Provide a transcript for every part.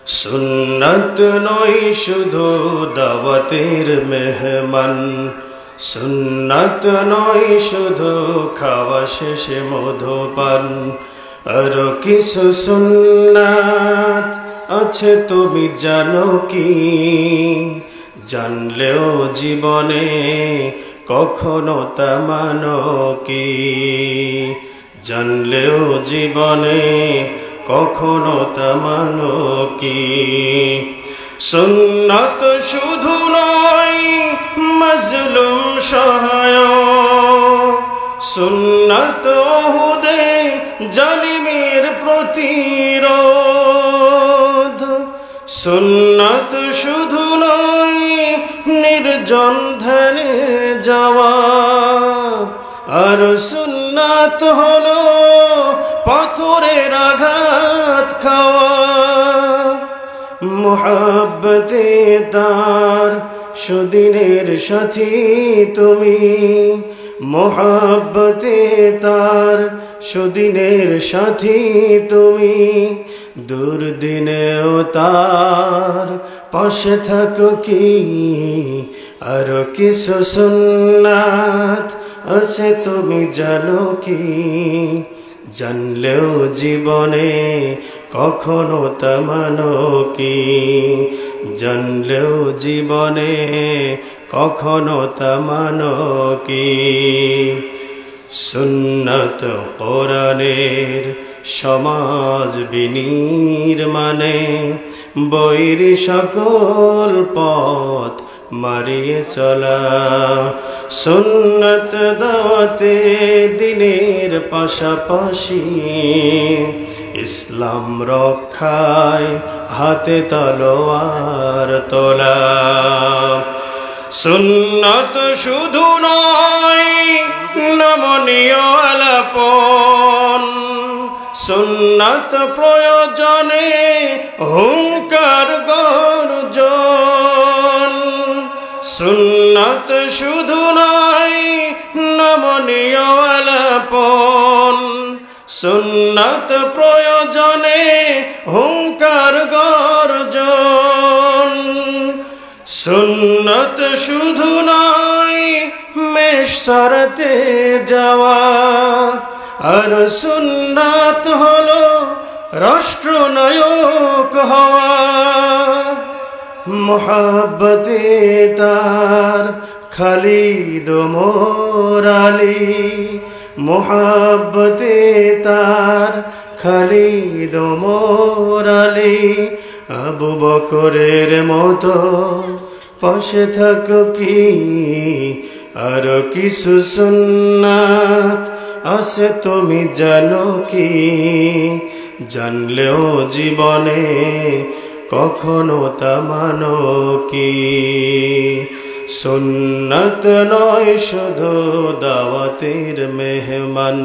সুন্নত নয় শুধু দাওয়াতের মেহমান, সুন্নত নয় শুধু খাওয়া শেষে মধুপান, আরো কিছু সুন্নাত আছে তুমি জানো কি? জানলেও জীবনে কখনো তা মানো কি? জানলেও জীবনে কখনো তা মানো কি? সুন্নাত শুধু নয় মাজলুম সহায়ক, সুন্নাত ওহুদে জালিমের প্রতিরোধ। সুন্নাত শুধু নয় নির্জন ধ্যানে যাওয়া, আর সুন্নাত হলো পাথরের আঘাত খাওয়া। মুহাব্বতে তার সুদিনের সাথী তুমি, মুহাব্বতে তার সুদিনের সাথী তুমি, দুর্দিনেও তার পাশে থাকো কি? আর কিছু সুন্নাত আছে তুমি জানো কি? জানলেও জীবনে কখনো তা মানো কি? জানলেও জীবনে কখনো তা মানো কি? সুন্নাত কোরআনের সমাজ বিনির্মাণে বৈর সকল পথ মারিয়ে চলা। সুন্নাত দাওয়াতে দিনের পাশাপাশি ইসলাম রক্ষায় হাতে তলোয়ার তোলা। সুন্নাত শুধু নয় নমনীয় আলাপন, সুন্নাত প্রয়োজনে হুঙ্কার গর্জন। সুন্নাত শুধু নয় নমনীয় আলাপন, সুন্নাত প্রয়োজনে হুঙ্কার গর্জন। সুন্নাত শুধু নয় মেষ সরাতে যাওয়া, আর সুন্নাত হলো রাষ্ট্রনায়ক হওয়া। মুহাব্বতে তার খালিদ ওমর আলী, মুহাব্বতে তার খালিদ ওমর আলী, আবু বকরের মতো পাশে থাকো কি? আর কিছু সুন্নাত আছে তুমি জানো কি? জানলেও জীবনে কখনো তা মানো কি? সুন্নাত নয় শুধু দাওয়াতের মেহমান,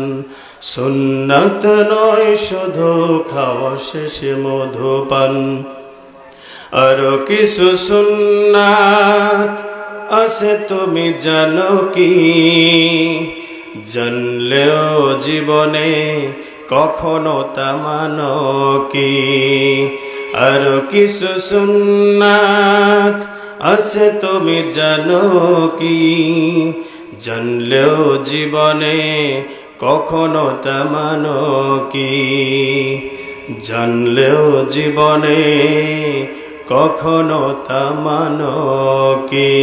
সুন্নাত নয় শুধু খাওয়া শেষে মধুপান, আরো কিছু সুন্নাত আছে তুমি জানো কি? জানলেও জীবনে কখনো তা মানো কি? আরো কিছু সুন্নাত আছে তুমি জানো কি? জানলেও জীবনে কখনো তা মানো কি? জানলেও জীবনে কখনো তা মানো কি?